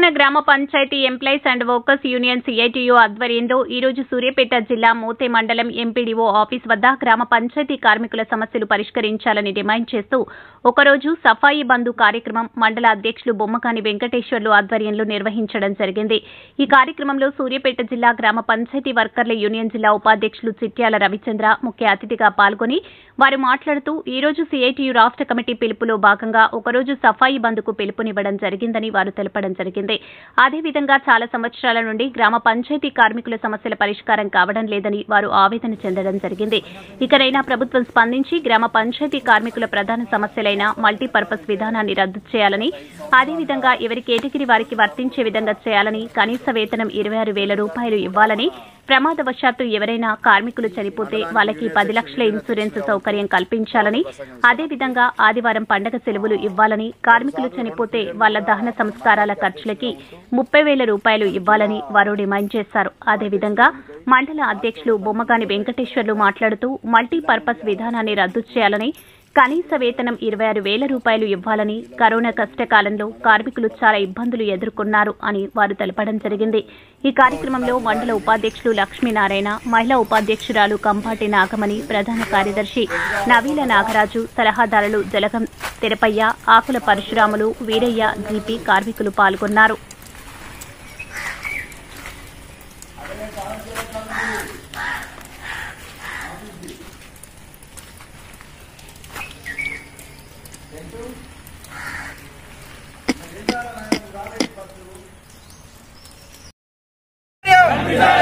తెలంగాణ గ్రామ panchayati employees and workers union CITU ఆధ్వర్యంలో ఈ రోజు సూర్యాపేట జిల్లా మోతే మండలం ఎంపీడీఓ ఆఫీస్ వద్ద గ్రామ పంచాయతీ కార్మికుల సమస్యలు పరిష్కరించాలని డిమాండ్ చేస్తూ ఒకరోజు సఫాయి బంధు కార్యక్రమం మండల అధ్యక్షులు బొమ్మకాని వెంకటేశ్వర్లు ఆధ్వర్యంలో నిర్వహించడం జరిగింది. ఈ కార్యక్రమంలో సూర్యాపేట జిల్లా గ్రామ పంచాయతీ వర్కర్ల యూనియన్ జిల్లా ఉపాధ్యక్షులు చిట్యాల రవిచంద్ర ముఖ్య అతిథిగా పాల్గొని వారు మాట్లాడుతూ ఈ రోజు సిఐటియు రాష్ట్ర కమిటీ పిలుపులో భాగంగా ఒకరోజు సఫాయి బంధుకు పిలుపునివ్వడం జరిగిందని వారు తెలపడం జరిగింది. అదేవిధంగా చాలా సంవత్సరాల నుండి గ్రామ పంచాయతీ కార్మికుల సమస్యల పరిష్కారం కావడం లేదని వారు ఆవేదన చెందడం జరిగింది. ఇకనైనా ప్రభుత్వం స్పందించి గ్రామ పంచాయతీ కార్మికుల ప్రధాన సమస్యలైన మల్టీపర్పస్ విధానాన్ని రద్దు చేయాలని, అదేవిధంగా ఎవరి కేటగిరీ వారికి వర్తించే విధంగా చేయాలని, కనీస వేతనం 26,000 రూపాయలు ఇవ్వాలని, ప్రమాదవశాత్తు ఎవరైనా కార్మికులు చనిపోతే వాళ్ళకి 10 లక్షల ఇన్సూరెన్స్ సౌకర్యం కల్పించాలని, అదేవిధంగా ఆదివారం పండగ సెలవులు ఇవ్వాలని, కార్మికులు చనిపోతే వాళ్ల దహన సంస్కారాల ఖర్చులకి 30,000 రూపాయలు ఇవ్వాలని వారు డిమాండ్ చేశారు. అదేవిధంగా మండల అధ్యక్షులు బొమ్మకాని వెంకటేశ్వర్లు మాట్లాడుతూ మల్టీపర్పస్ విధానాన్ని రద్దు చేయాలని, కనీస వేతనం 26,000 రూపాయలు ఇవ్వాలని, కరోనా కష్టకాలంలో కార్మికులు చాలా ఇబ్బందులు ఎదుర్కొన్నారు అని వారు తెలపడం జరిగింది. ఈ కార్యక్రమంలో మండల ఉపాధ్యక్షులు లక్ష్మీనారాయణ, మహిళా ఉపాధ్యక్షురాలు కంపాటి నాగమణి, ప్రధాన కార్యదర్శి నవీల నాగరాజు, సలహాదారులు జలగం తిరుపయ్య, ఆకుల పరశురాములు, వీరయ్య, జీపీ కార్మికులు పాల్గొన్నారు.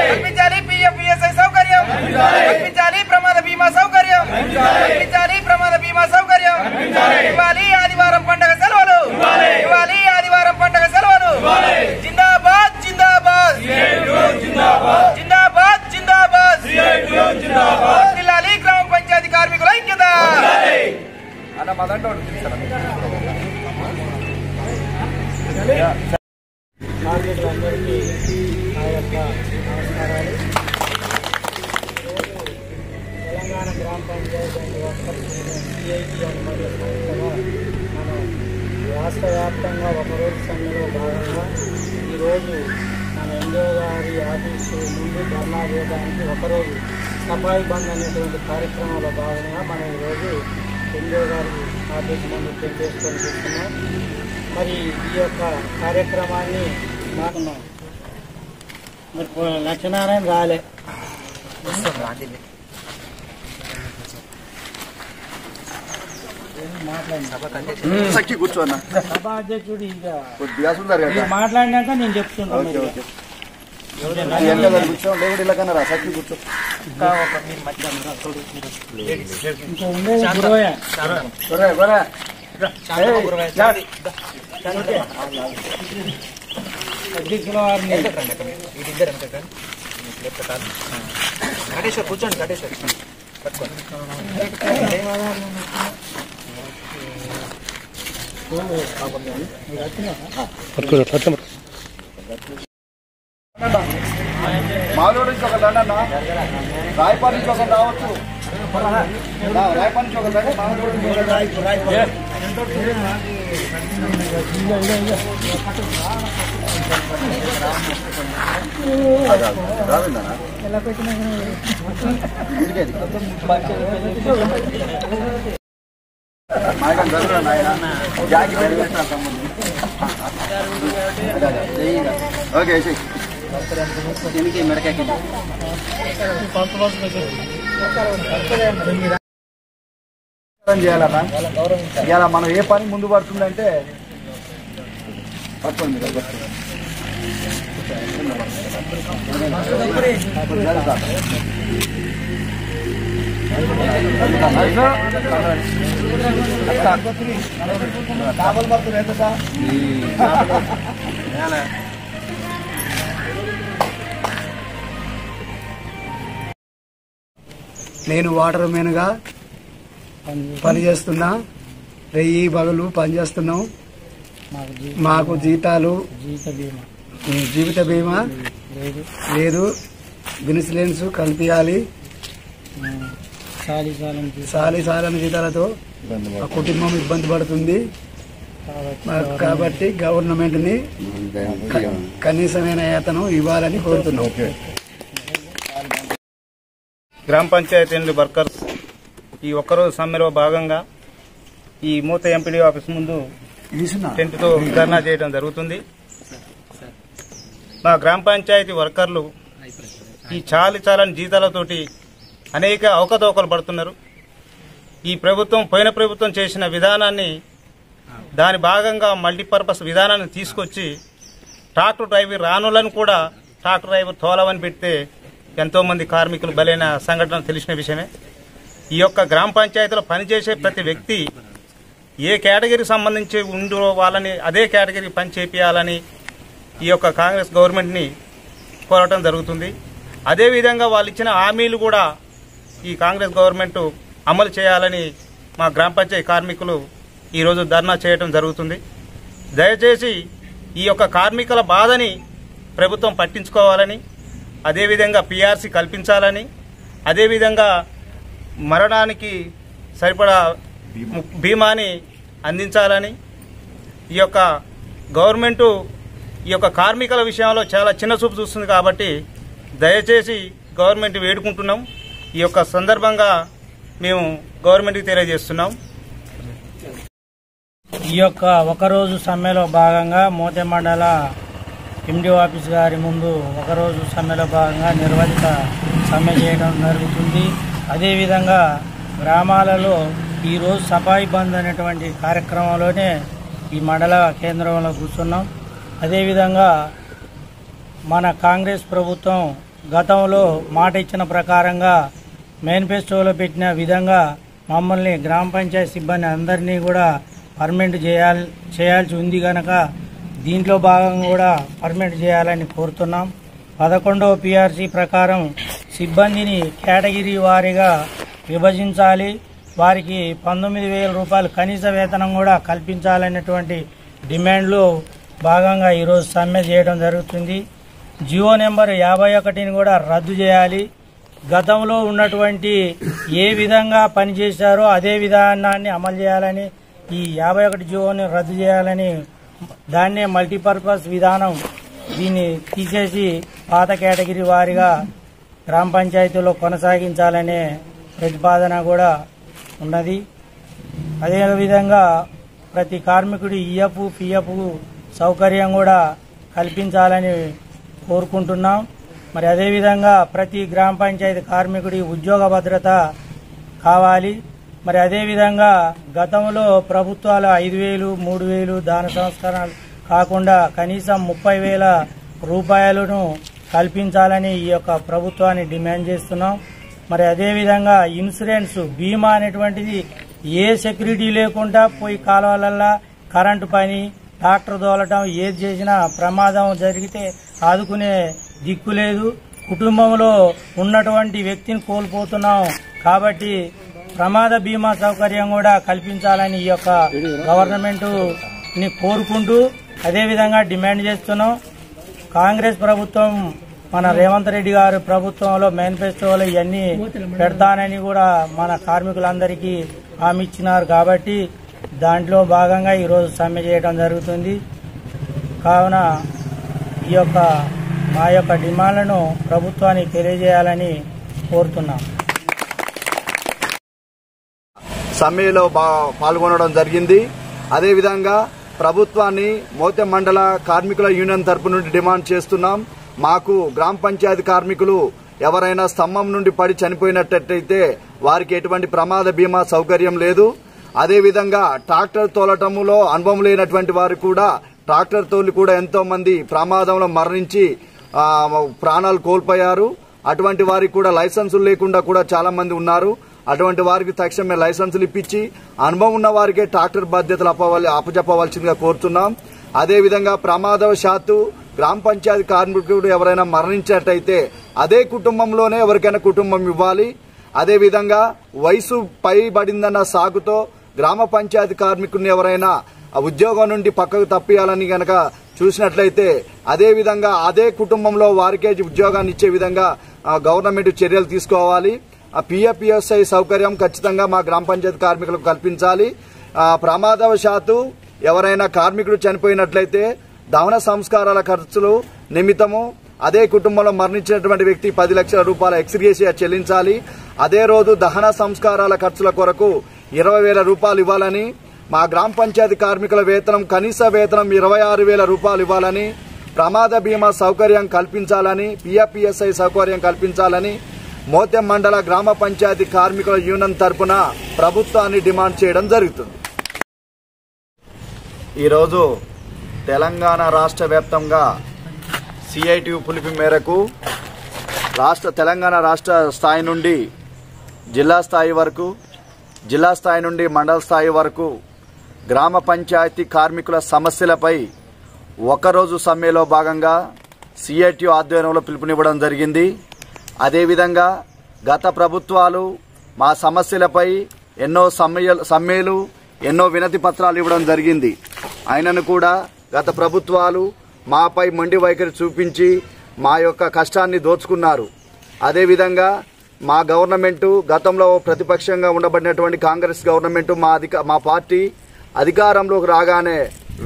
కల్పించాలి పిఎఫ్ఈఎస్ఐ సౌకర్యం, కల్పించాలి ప్రమాద బీమా సౌకర్యం, కల్పించాలి ప్రమాద బీమా సౌకర్యం, ఇవ్వాలి ఆదివారం పండుగ సెలవులు, ఇవ్వాలి ఆదివారం పండుగ సెలవులు. జిందాబాద్ జిందాబాద్ జిందాబాద్ జిందాబాద్ జిల్లాలి గ్రామ పంచాయతీ కార్మికుల ఐక్యత అన్న మదంటే కార్మికులందరికీ నా యొక్క నమస్కారాలు. తెలంగాణ గ్రామ పంచాయతీ అండ్ వర్కర్స్ సిఐటి మరియు సంస్థగా మనం రాష్ట్ర వ్యాప్తంగా ఒకరోజు సమ్మెలో భాగంగా ఈరోజు మన ఎంఓ గారి ఆఫీసు ముందు ధర్నా చేయడానికి ఒకరోజు సఫాయి బంద్ అనేటువంటి కార్యక్రమంలో భాగంగా మనం ఈరోజు ఎంఓ గారి ఆఫీసు ముందు చేసుకొని చూస్తున్నాం. మరి ఈ యొక్క కార్యక్రమాన్ని మాకున్నాం. మరి లక్ష్మీనారాయణ రాలే సఖి కూర్చోన్నా సభా అధ్యక్షుడు ఇక మాట్లాడినాక నేను చెప్తున్నాను. కూర్చో లేకుండా ఇలా కన్నా సఖి కూర్చో. ఇంకా ఉండేది అధ్యక్షుల వారిని కటేశ్వర్ కూర్చోండి. కటేశ్వర్ మాలోడు నుంచి ఒక దండన్నా, రాయపాటి నుంచి ఒక రావచ్చు, రాయపాటి నుంచి ఒక దండ, మాలోడు నుంచి ఒక ఓకే చేయాలన్నా. ఇలా మనం ఏ పని ముందు పడుతుందంటే పట్టుకోండి మీరు కావల్ పడుతుంది. ఎంత సార్ నేను వాటర్ మెన్గా పనిచేస్తున్నా. రెయ్యి బగలు పనిచేస్తున్నాం. మాకు జీతాలు, జీవిత బీమా లేదు, ఇన్సూరెన్స్ కల్పించాలి. సాలి సాలని జీతాలతో కుటుంబం ఇబ్బంది పడుతుంది. కాబట్టి గవర్నమెంట్ ని కనీసమైన వేతనం ఇవ్వాలని కోరుతున్నాం. గ్రామ పంచాయతీ వర్కర్స్ ఈ ఒక్కరోజు సమ్మెలో భాగంగా ఈ మూత ఎంపీడీ ఆఫీస్ ముందు టెంట్తో ధర్నా చేయడం జరుగుతుంది. మా గ్రామ పంచాయతీ వర్కర్లు ఈ చాలని జీతాలతోటి అనేక అవకతవకలు పడుతున్నారు. ఈ ప్రభుత్వం పోయిన ప్రభుత్వం చేసిన విధానాన్ని దాని భాగంగా మల్టీపర్పస్ విధానాన్ని తీసుకొచ్చి ట్రాక్టర్ డ్రైవర్ రానులను కూడా ట్రాక్టర్ డ్రైవర్ తోలవని పెడితే ఎంతోమంది కార్మికులు బలైన సంఘటన తెలిసిన విషయమే. ఈ యొక్క గ్రామ పంచాయతీలో పనిచేసే ప్రతి వ్యక్తి ఏ కేటగిరీకి సంబంధించి ఉందో వాళ్ళని అదే కేటగిరీ పని చేపియాలని ఈ యొక్క కాంగ్రెస్ గవర్నమెంట్ని కోరటం జరుగుతుంది. అదేవిధంగా వాళ్ళు ఇచ్చిన హామీలు కూడా ఈ కాంగ్రెస్ గవర్నమెంట్ అమలు చేయాలని మా గ్రామ పంచాయతీ కార్మికులు ఈరోజు ధర్నా చేయడం జరుగుతుంది. దయచేసి ఈ యొక్క కార్మికుల బాధని ప్రభుత్వం పట్టించుకోవాలని, అదేవిధంగా పీఆర్సీ కల్పించాలని, అదేవిధంగా మరణానికి సరిపడా బీమాని అందించాలని ఈ యొక్క గవర్నమెంటు ఈ యొక్క కార్మికుల విషయంలో చాలా చిన్న చూపు చూస్తుంది. కాబట్టి దయచేసి గవర్నమెంట్ వేడుకుంటున్నాం. ఈ యొక్క సందర్భంగా మేము గవర్నమెంట్కి తెలియజేస్తున్నాం. ఈ యొక్క ఒకరోజు సమ్మెలో భాగంగా మోతే మండల ఎండిఓ ఆఫీస్ గారి ముందు ఒకరోజు సమ్మెలో భాగంగా నిర్వహిత సమ్మె చేయడం జరుగుతుంది. అదేవిధంగా గ్రామాలలో ఈరోజు సఫాయి బంద్ అనేటువంటి కార్యక్రమంలోనే ఈ మండల కేంద్రంలో కూర్చున్నాం. అదేవిధంగా మన కాంగ్రెస్ ప్రభుత్వం గతంలో మాట ఇచ్చిన ప్రకారంగా మేనిఫెస్టోలో పెట్టిన విధంగా మమ్మల్ని గ్రామ పంచాయతీ సిబ్బంది అందరినీ కూడా పర్మనెంట్ చేయాల్సి ఉంది కనుక దీంట్లో భాగంగా కూడా పర్మనెంట్ చేయాలని కోరుతున్నాం. 11వ పీఆర్సీ ప్రకారం సిబ్బందిని కేటగిరీ వారీగా విభజించాలి. వారికి 19,000 రూపాయలు కనీస వేతనం కూడా కల్పించాలనేటువంటి డిమాండ్లో భాగంగా ఈరోజు సమ్మె చేయడం జరుగుతుంది. జియో నెంబర్ 51ని కూడా రద్దు చేయాలి. గతంలో ఉన్నటువంటి ఏ విధంగా పనిచేశారో అదే విధానాన్ని అమలు చేయాలని, ఈ 51 జియోని రద్దు చేయాలని, దాన్నే మల్టీపర్పస్ విధానం దీన్ని తీసేసి పాత కేటగిరీ వారీగా గ్రామ పంచాయతీలో కొనసాగించాలనే ప్రతిపాదన కూడా ఉన్నది. అదేవిధంగా ప్రతి కార్మికుడి ఈఎఫ్ పిఎఫ్ సౌకర్యం కూడా కల్పించాలని కోరుకుంటున్నాం. మరి అదేవిధంగా ప్రతి గ్రామ పంచాయతీ కార్మికుడి ఉద్యోగ భద్రత కావాలి. మరి అదేవిధంగా గతంలో ప్రభుత్వాలు 5,000, 3,000 దాన సంస్కరణలు కాకుండా కనీసం 30,000 రూపాయలను కల్పించాలని ఈ యొక్క ప్రభుత్వాన్ని డిమాండ్ చేస్తున్నాం. మరి అదేవిధంగా ఇన్సూరెన్స్ బీమా అనేటువంటిది ఏ సెక్యూరిటీ లేకుండా పోయి కాలువలల్లా కరెంటు పని ట్రాక్టర్ తోలటం ఏది చేసినా ప్రమాదం జరిగితే ఆదుకునే దిక్కు లేదు. కుటుంబంలో ఉన్నటువంటి వ్యక్తిని కోల్పోతున్నాం. కాబట్టి ప్రమాద బీమా సౌకర్యం కూడా కల్పించాలని ఈ యొక్క గవర్నమెంట్ ని కోరుకుంటూ అదేవిధంగా డిమాండ్ చేస్తున్నాం. కాంగ్రెస్ ప్రభుత్వం మన రేవంత్ రెడ్డి గారి ప్రభుత్వంలో మేనిఫెస్టోలో ఇవన్నీ పెడతానని కూడా మన కార్మికులందరికీ హామీ ఇచ్చినారు. కాబట్టి దాంట్లో భాగంగా ఈరోజు సమ్మె చేయడం జరుగుతుంది. కావున ఈ యొక్క మా యొక్క డిమాండ్లను ప్రభుత్వానికి తెలియజేయాలని కోరుతున్నాం. సమ్మెలో పాల్గొనడం జరిగింది. అదేవిధంగా ప్రభుత్వాన్ని మోతే మండల కార్మికుల యూనియన్ తరపు నుండి డిమాండ్ చేస్తున్నాం. మాకు గ్రామ పంచాయతీ కార్మికులు ఎవరైనా స్తంభం నుండి పడి చనిపోయినట్టయితే వారికి ఎటువంటి ప్రమాద బీమా సౌకర్యం లేదు. అదేవిధంగా ట్రాక్టర్ తోలటంలో అనుభవం లేనటువంటి వారు కూడా ట్రాక్టర్ తోలి కూడా ఎంతో మంది ప్రమాదంలో మరణించి ప్రాణాలు కోల్పోయారు. అటువంటి వారికి కూడా లైసెన్సులు లేకుండా కూడా చాలా మంది ఉన్నారు. అటువంటి వారికి తక్షణమే లైసెన్సులు ఇప్పించి అనుభవం ఉన్న వారికే ట్రాక్టర్ బాధ్యతలు అప్పచెప్పవలసిందిగా కోరుతున్నాం. అదేవిధంగా ప్రమాదవశాత్తు గ్రామ పంచాయతీ కార్మికుడు ఎవరైనా మరణించినట్టయితే అదే కుటుంబంలోనే ఎవరికైనా కుటుంబం ఇవ్వాలి. అదేవిధంగా వయసు పైబడిందన్న సాగుతో గ్రామ పంచాయతీ కార్మికుడిని ఎవరైనా ఉద్యోగం నుండి పక్కకు తప్పియాలని గనక చూసినట్లయితే అదేవిధంగా అదే కుటుంబంలో వారికే ఉద్యోగాన్ని ఇచ్చే విధంగా గవర్నమెంట్ చర్యలు తీసుకోవాలి. పిఎఫ్పిఎస్ఐ సౌకర్యం ఖచ్చితంగా మా గ్రామ పంచాయతీ కార్మికులకు కల్పించాలి. ప్రమాదవశాత్తు ఎవరైనా కార్మికుడు చనిపోయినట్లయితే దహన సంస్కారాల ఖర్చులు నిమిత్తము అదే కుటుంబంలో మరణించినటువంటి వ్యక్తి 10 లక్షల రూపాయల ఎక్స్గ్రేషియా చెల్లించాలి. అదే రోజు దహన సంస్కారాల ఖర్చుల కొరకు 20,000 రూపాయలు ఇవ్వాలని, మా గ్రామ పంచాయతీ కార్మికుల వేతనం కనీస వేతనం 26,000 రూపాయలు ఇవ్వాలని, ప్రమాద బీమా సౌకర్యం కల్పించాలని, పిఎఫ్పిఎస్ఐ సౌకర్యం కల్పించాలని మోతెం మండల గ్రామ పంచాయతీ కార్మికుల యూనియన్ తరపున ప్రభుత్వాన్ని డిమాండ్ చేయడం జరుగుతుంది. ఈరోజు తెలంగాణ రాష్ట్ర వ్యాప్తంగా సిఐటియు పిలుపు మేరకు తెలంగాణ రాష్ట్ర స్థాయి నుండి జిల్లా స్థాయి వరకు, జిల్లా స్థాయి నుండి మండల స్థాయి వరకు గ్రామ పంచాయతీ కార్మికుల సమస్యలపై ఒకరోజు సమ్మెలో భాగంగా సిఐటియు ఆధ్వర్యంలో పిలుపునివ్వడం జరిగింది. అదేవిధంగా గత ప్రభుత్వాలు మా సమస్యలపై ఎన్నో సమ్మెలు ఎన్నో వినతి పత్రాలు ఇవ్వడం జరిగింది. అయినను కూడా గత ప్రభుత్వాలు మాపై మొండి వైఖరి చూపించి మా యొక్క కష్టాన్ని దోచుకున్నారు. అదేవిధంగా మా గవర్నమెంటు గతంలో ప్రతిపక్షంగా ఉండబడినటువంటి కాంగ్రెస్ గవర్నమెంటు మా పార్టీ అధికారంలోకి రాగానే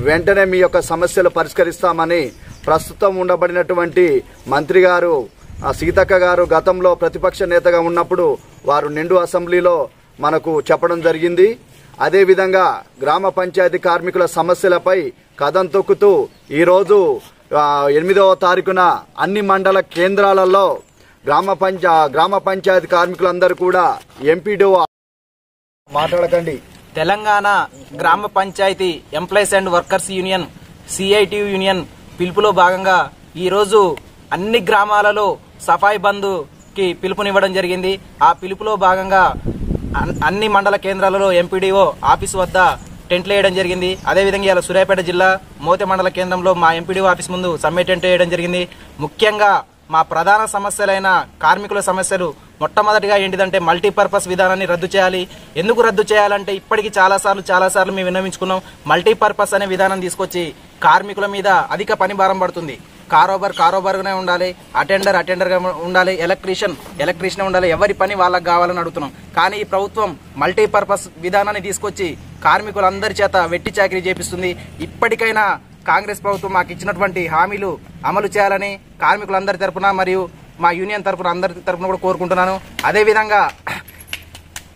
వెంటనే మీ యొక్క సమస్యలు పరిష్కరిస్తామని ప్రస్తుతం ఉండబడినటువంటి మంత్రి గారు సీతక్క గారు గతంలో ప్రతిపక్ష నేతగా ఉన్నప్పుడు వారు నిండు అసెంబ్లీలో మనకు చెప్పడం జరిగింది. అదేవిధంగా గ్రామ పంచాయతీ కార్మికుల సమస్యలపై కదం తొక్కుతూ ఈరోజు 8వ తారీఖున అన్ని మండల కేంద్రాలలో గ్రామ పంచాయతీ కార్మికులందరూ కూడా ఎంపీడీఓ మాట్లాడకండి. తెలంగాణ గ్రామ panchayati employees and workers union CITU union పిలుపులో భాగంగా ఈరోజు అన్ని గ్రామాలలో సఫాయి బంద్కి పిలుపునివ్వడం జరిగింది. ఆ పిలుపులో భాగంగా అన్ని మండల కేంద్రాలలో ఎంపీడీఓ ఆఫీసు వద్ద టెంట్లు వేయడం జరిగింది. అదేవిధంగా ఇలా సూర్యాపేట జిల్లా మోతెం మండల కేంద్రంలో మా ఎంపీడీఓ ఆఫీస్ ముందు సమ్మె టెంట్ వేయడం జరిగింది. ముఖ్యంగా మా ప్రధాన సమస్యలైన కార్మికుల సమస్యలు మొట్టమొదటిగా ఏంటిదంటే మల్టీపర్పస్ విధానాన్ని రద్దు చేయాలి. ఎందుకు రద్దు చేయాలంటే ఇప్పటికీ చాలాసార్లు మేము విన్నవించుకున్నాం. మల్టీపర్పస్ అనే విధానం తీసుకొచ్చి కార్మికుల మీద అధిక పని భారం పడుతుంది. కారోబార్గానే ఉండాలి, అటెండర్గా ఉండాలి, ఎలక్ట్రీషియన్ ఉండాలి, ఎవరి పని వాళ్ళకి కావాలని అడుగుతున్నాం. కానీ ఈ ప్రభుత్వం మల్టీపర్పస్ విధానాన్ని తీసుకొచ్చి కార్మికులందరి చేత వెట్టి చాకిరీ చేపిస్తుంది. ఇప్పటికైనా కాంగ్రెస్ ప్రభుత్వం మాకు ఇచ్చినటువంటి హామీలు అమలు చేయాలని కార్మికులందరి తరపున మరియు మా యూనియన్ తరపున అందరి తరపున కూడా కోరుకుంటున్నాను. అదేవిధంగా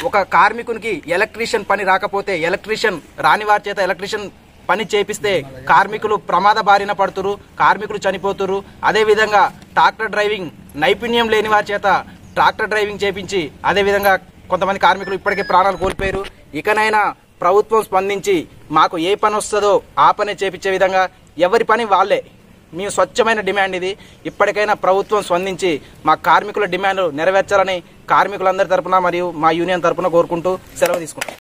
ఒక కార్మికునికి ఎలక్ట్రీషియన్ పని రాకపోతే ఎలక్ట్రీషియన్ రాని వారి చేత ఎలక్ట్రీషియన్ పని చేపిస్తే కార్మికులు ప్రమాద బారిన పడుతురు, కార్మికులు చనిపోతురు. అదేవిధంగా ట్రాక్టర్ డ్రైవింగ్ నైపుణ్యం లేని వారి చేత ట్రాక్టర్ డ్రైవింగ్ చేపించి అదేవిధంగా కొంతమంది కార్మికులు ఇప్పటికే ప్రాణాలు కోల్పోయారు. ఇకనైనా ప్రభుత్వం స్పందించి మాకు ఏ పని వస్తుందో ఆ పని చేపించే విధంగా ఎవరి పని వాళ్ళే. మేము స్వచ్ఛమైన డిమాండ్ ఇది. ఇప్పటికైనా ప్రభుత్వం స్పందించి మా కార్మికుల డిమాండ్ నెరవేర్చాలని కార్మికులందరి తరపున మరియు మా యూనియన్ తరపున కోరుకుంటూ సెలవు తీసుకుంటాం.